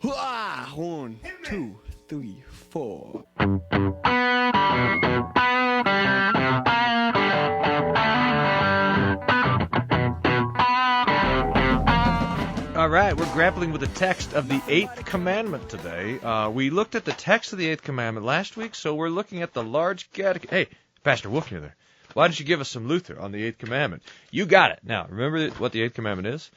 1, 2, 3, 4. All right, we're grappling with the text of the 8th commandment today. We looked at the text of the 8th commandment last week, so we're looking at the Large Catechism. Hey, Pastor Wolf, you're there. Why don't you give us some Luther on the 8th commandment? You got it. Now, remember what the 8th commandment is?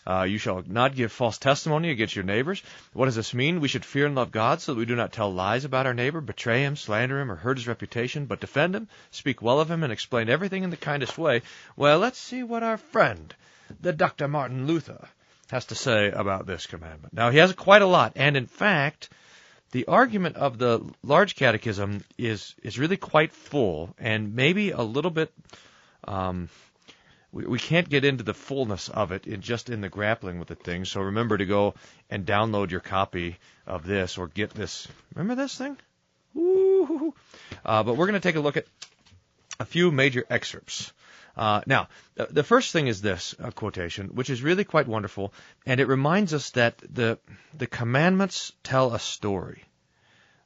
You shall not give false testimony against your neighbors. What does this mean? We should fear and love God so that we do not tell lies about our neighbor, betray him, slander him, or hurt his reputation, but defend him, speak well of him, and explain everything in the kindest way. Well, let's see what our friend, the Dr. Martin Luther, has to say about this commandment. Now, he has quite a lot, and in fact, the argument of the Large Catechism is really quite full, and maybe a little bit, we can't get into the fullness of it in the grappling with the thing, so remember to go and download your copy of this, or get this. Remember this thing? Woo-hoo-hoo. But we're going to take a look at a few major excerpts. Now, the first thing is this quotation, which is really quite wonderful, and it reminds us that the commandments tell a story.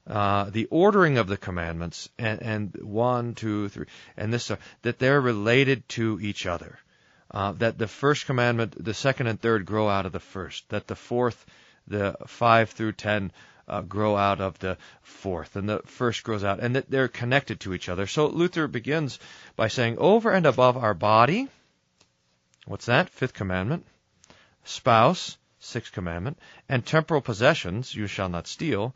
The ordering of the commandments, and 1, 2, 3, and this, that they're related to each other. That the first commandment, the second and third grow out of the first. That the fourth, the 5 through 10, grow out of the fourth, and the first grows out, and that they're connected to each other. So Luther begins by saying, over and above our body, what's that? 5th commandment. Spouse, 6th commandment. And temporal possessions, you shall not steal.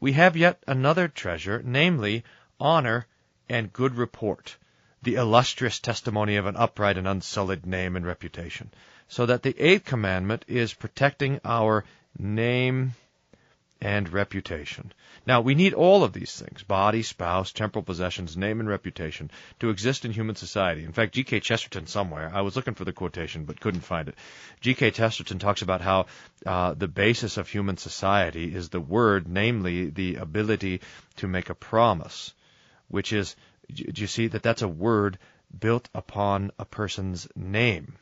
We have yet another treasure, namely honor and good report, the illustrious testimony of an upright and unsullied name and reputation. So that the 8th commandment is protecting our name and reputation. Now, we need all of these things, body, spouse, temporal possessions, name, and reputation, to exist in human society. In fact, G.K. Chesterton somewhere, I was looking for the quotation but couldn't find it. G.K. Chesterton talks about how the basis of human society is the word, namely the ability to make a promise, which is, do you see that that's a word built upon a person's name,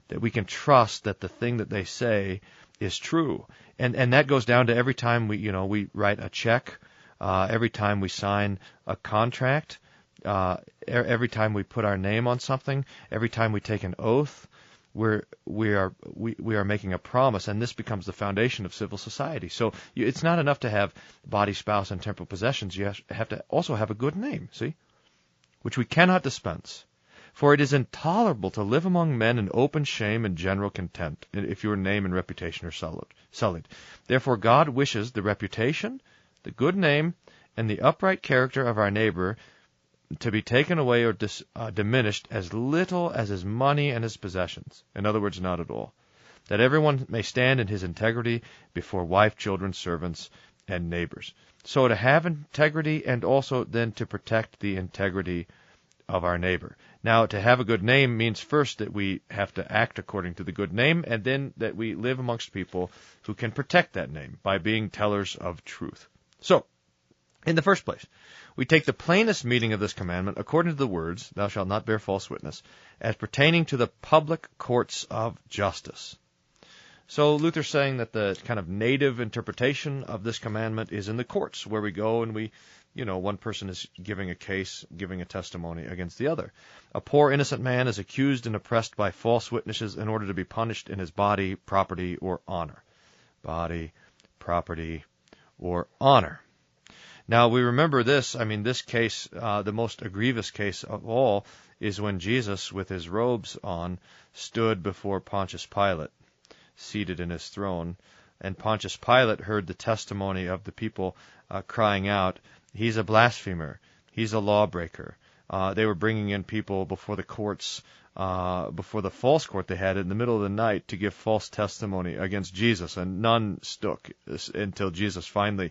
that we can trust that the thing that they say is true. And that goes down to every time we write a check, every time we sign a contract, every time we put our name on something, every time we take an oath, we are making a promise, and this becomes the foundation of civil society. So it's not enough to have body, spouse, and temporal possessions. You have to also have a good name, see, which we cannot dispense. For it is intolerable to live among men in open shame and general contempt, if your name and reputation are sullied. Therefore God wishes the reputation, the good name, and the upright character of our neighbor to be taken away or diminished as little as his money and his possessions. In other words, not at all. That everyone may stand in his integrity before wife, children, servants, and neighbors. So to have integrity, and also then to protect the integrity of our neighbor. Now, to have a good name means first that we have to act according to the good name, and then that we live amongst people who can protect that name by being tellers of truth. So, in the first place, we take the plainest meaning of this commandment according to the words, thou shalt not bear false witness, as pertaining to the public courts of justice. So Luther's saying that the kind of native interpretation of this commandment is in the courts, where we go and one person is giving a case, giving a testimony against the other. A poor innocent man is accused and oppressed by false witnesses in order to be punished in his body, property, or honor. Body, property, or honor. Now, we remember this. This case, the most grievous case of all, is when Jesus, with his robes on, stood before Pontius Pilate, seated in his throne, and Pontius Pilate heard the testimony of the people crying out, he's a blasphemer, he's a lawbreaker. They were bringing in people before the courts, before the false court they had in the middle of the night to give false testimony against Jesus, and none stuck until Jesus finally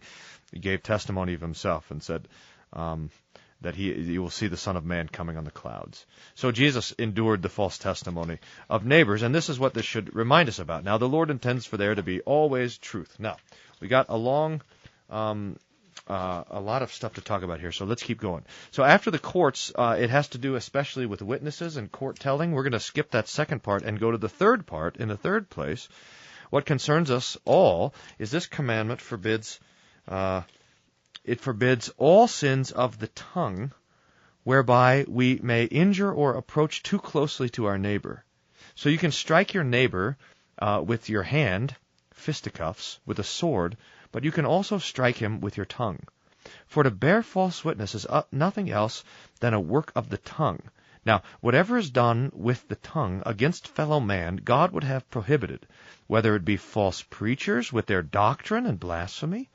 gave testimony of himself and said that he will see the Son of Man coming on the clouds. So Jesus endured the false testimony of neighbors, and this is what this should remind us about. Now, the Lord intends for there to be always truth. Now, we got a lot of stuff to talk about here, so let's keep going. So after the courts, it has to do especially with witnesses and court telling. We're going to skip that second part and go to the third part in the third place, What concerns us all is this commandment forbids all sins of the tongue, whereby we may injure or approach too closely to our neighbor. So you can strike your neighbor with your hand, fisticuffs, with a sword, but you can also strike him with your tongue. For to bear false witness is nothing else than a work of the tongue. Now, whatever is done with the tongue against fellow man, God would have prohibited, whether it be false preachers with their doctrine and blasphemy,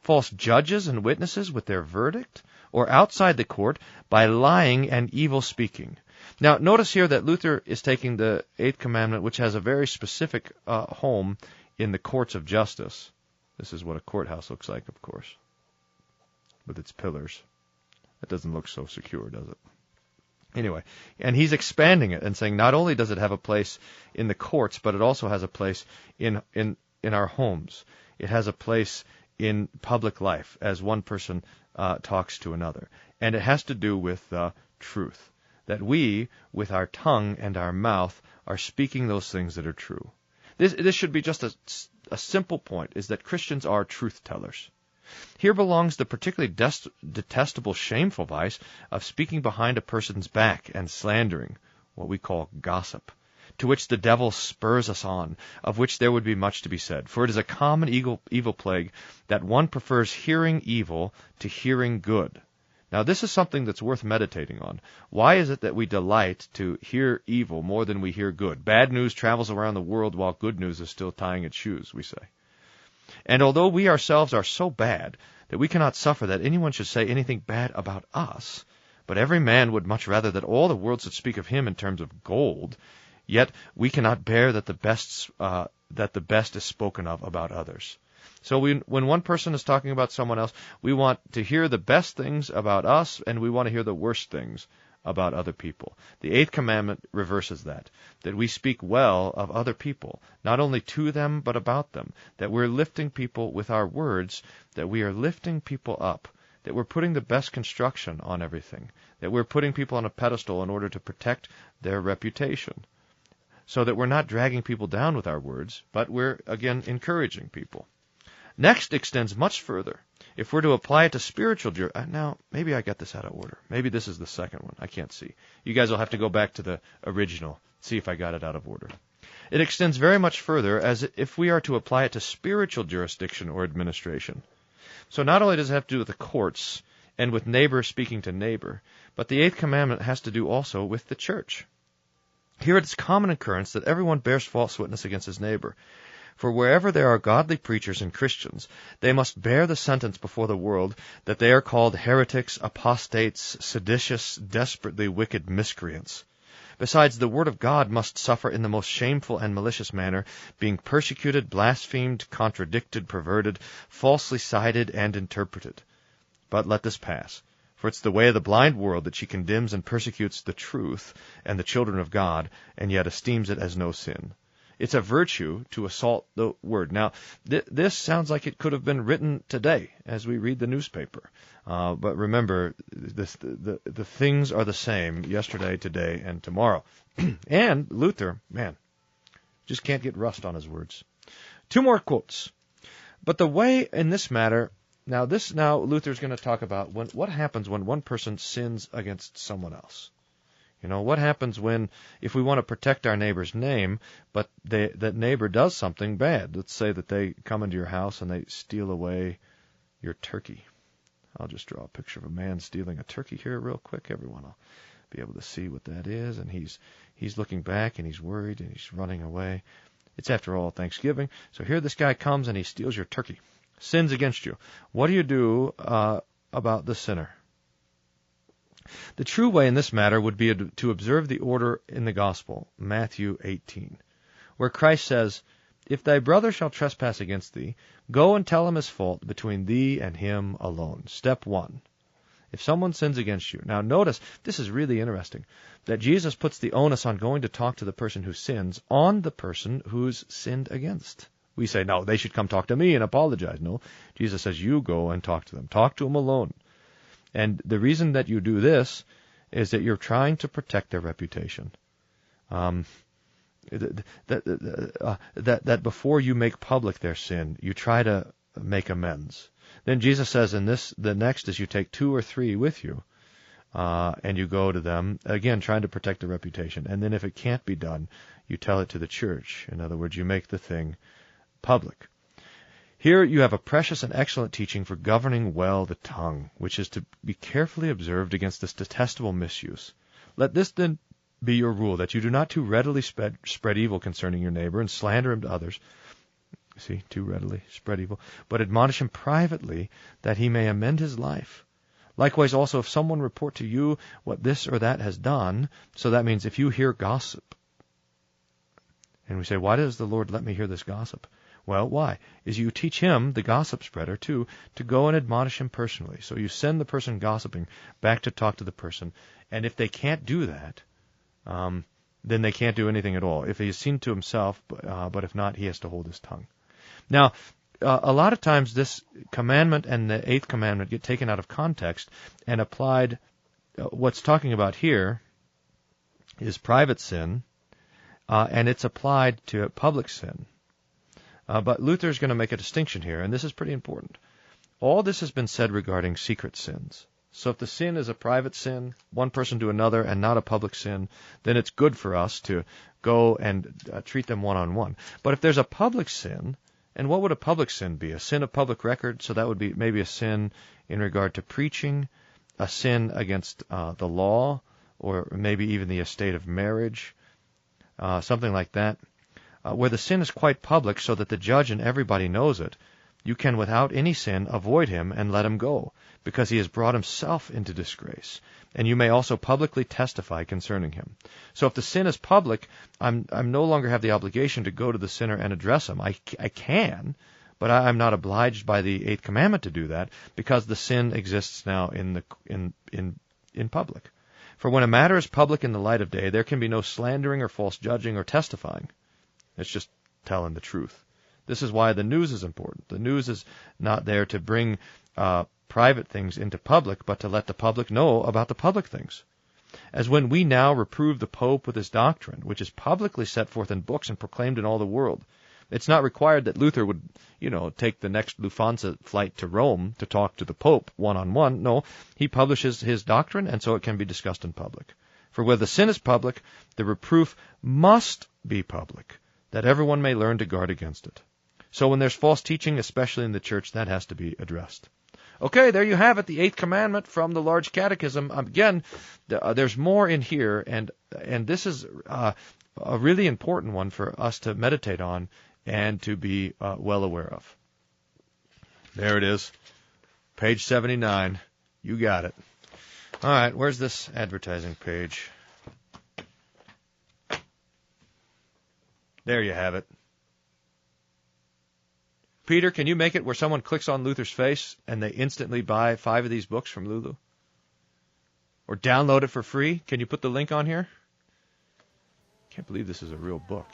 false judges and witnesses with their verdict, or outside the court by lying and evil speaking. Now, notice here that Luther is taking the Eighth Commandment, which has a very specific home in the courts of justice. This is what a courthouse looks like, of course, with its pillars. That doesn't look so secure, does it? Anyway, and he's expanding it and saying not only does it have a place in the courts, but it also has a place in our homes. It has a place in public life as one person talks to another. And it has to do with truth, that we, with our tongue and our mouth, are speaking those things that are true. This should be just a simple point, is that Christians are truth tellers. Here belongs the particularly detestable, shameful vice of speaking behind a person's back and slandering, what we call gossip, to which the devil spurs us on, of which there would be much to be said. For it is a common evil plague that one prefers hearing evil to hearing good. Now, this is something that's worth meditating on. Why is it that we delight to hear evil more than we hear good? Bad news travels around the world while good news is still tying its shoes, we say. And although we ourselves are so bad that we cannot suffer that anyone should say anything bad about us, but every man would much rather that all the world should speak of him in terms of gold, yet we cannot bear that the best is spoken of about others. So when one person is talking about someone else, we want to hear the best things about us, and we want to hear the worst things about other people. The Eighth Commandment reverses that we speak well of other people, not only to them, but about them, that we're lifting people with our words, that we are lifting people up, that we're putting the best construction on everything, that we're putting people on a pedestal in order to protect their reputation, so that we're not dragging people down with our words, but we're, again, encouraging people. Next extends much further. If we're to apply it to spiritual now, maybe I got this out of order. Maybe this is the second one. I can't see. You guys will have to go back to the original, see if I got it out of order. It extends very much further as if we are to apply it to spiritual jurisdiction or administration. So not only does it have to do with the courts and with neighbor speaking to neighbor, but the Eighth Commandment has to do also with the church. Here it's common occurrence that everyone bears false witness against his neighbor. For wherever there are godly preachers and Christians, they must bear the sentence before the world that they are called heretics, apostates, seditious, desperately wicked miscreants. Besides, the word of God must suffer in the most shameful and malicious manner, being persecuted, blasphemed, contradicted, perverted, falsely cited, and interpreted. But let this pass. For it's the way of the blind world that she condemns and persecutes the truth and the children of God, and yet esteems it as no sin. It's a virtue to assault the word. Now, this sounds like it could have been written today as we read the newspaper. But remember, the things are the same yesterday, today, and tomorrow. And Luther, man, just can't get rust on his words. Two more quotes. But the way in this matter, now Luther's going to talk about what happens when one person sins against someone else. You know, what happens if we want to protect our neighbor's name, but that neighbor does something bad? Let's say that they come into your house and they steal away your turkey. I'll just draw a picture of a man stealing a turkey here real quick. Everyone will be able to see what that is. And he's looking back and he's worried and he's running away. It's, after all, Thanksgiving. So here this guy comes and he steals your turkey, sins against you. What do you do about the sinner? The true way in this matter would be to observe the order in the Gospel, Matthew 18, where Christ says, "If thy brother shall trespass against thee, go and tell him his fault between thee and him alone." Step one. If someone sins against you. Now notice, this is really interesting, that Jesus puts the onus on going to talk to the person who sins on the person who's sinned against. We say, no, they should come talk to me and apologize. No, Jesus says, you go and talk to them. Talk to them alone. And the reason that you do this is that you're trying to protect their reputation. that before you make public their sin, you try to make amends. Then Jesus says the next is you take 2 or 3 with you, and you go to them, again, trying to protect the reputation. And then if it can't be done, you tell it to the church. In other words, you make the thing public. Here you have a precious and excellent teaching for governing well the tongue, which is to be carefully observed against this detestable misuse. Let this then be your rule, that you do not too readily spread evil concerning your neighbor and slander him to others. See, too readily spread evil. But admonish him privately, that he may amend his life. Likewise also, if someone report to you what this or that has done, so that means if you hear gossip, and we say, why does the Lord let me hear this gossip? Well, why? Is you teach him, the gossip spreader, too, to go and admonish him personally. So you send the person gossiping back to talk to the person, and if they can't do that, then they can't do anything at all. If he has seen to himself, but if not, he has to hold his tongue. Now, a lot of times this commandment and the 8th commandment get taken out of context and applied. What's talking about here is private sin, and it's applied to public sin. But Luther's going to make a distinction here, and this is pretty important. All this has been said regarding secret sins. So if the sin is a private sin, one person to another, and not a public sin, then it's good for us to go and treat them one-on-one. But if there's a public sin, and what would a public sin be? A sin of public record, so that would be maybe a sin in regard to preaching, a sin against the law, or maybe even the estate of marriage, something like that. Where the sin is quite public so that the judge and everybody knows it, you can without any sin avoid him and let him go, because he has brought himself into disgrace. And you may also publicly testify concerning him. So if the sin is public, I'm no longer have the obligation to go to the sinner and address him. I can, but I'm not obliged by the 8th commandment to do that, because the sin exists now in public. For when a matter is public in the light of day, there can be no slandering or false judging or testifying. It's just telling the truth. This is why the news is important. The news is not there to bring private things into public, but to let the public know about the public things. As when we now reprove the Pope with his doctrine, which is publicly set forth in books and proclaimed in all the world. It's not required that Luther would, take the next Lufthansa flight to Rome to talk to the Pope one-on-one. No, he publishes his doctrine, and so it can be discussed in public. For where the sin is public, the reproof must be public, that everyone may learn to guard against it. So when there's false teaching, especially in the church, that has to be addressed. Okay, there you have it, the 8th commandment from the Large Catechism. Again, there's more in here, and this is a really important one for us to meditate on and to be well aware of. There it is, page 79. You got it. All right, where's this advertising page? There you have it. Peter, can you make it where someone clicks on Luther's face and they instantly buy 5 of these books from Lulu? Or download it for free? Can you put the link on here? Can't believe this is a real book,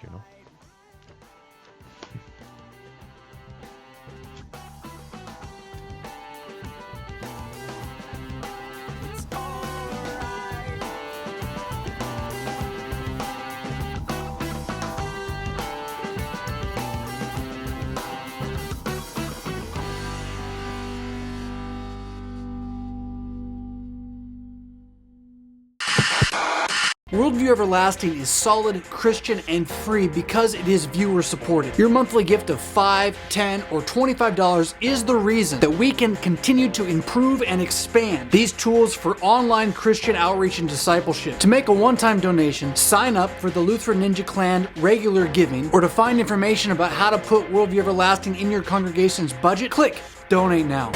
Worldview Everlasting is solid, Christian, and free because it is viewer-supported. Your monthly gift of $5, $10, or $25 is the reason that we can continue to improve and expand these tools for online Christian outreach and discipleship. To make a one-time donation, sign up for the Lutheran Ninja Clan regular giving, or to find information about how to put Worldview Everlasting in your congregation's budget, click Donate Now.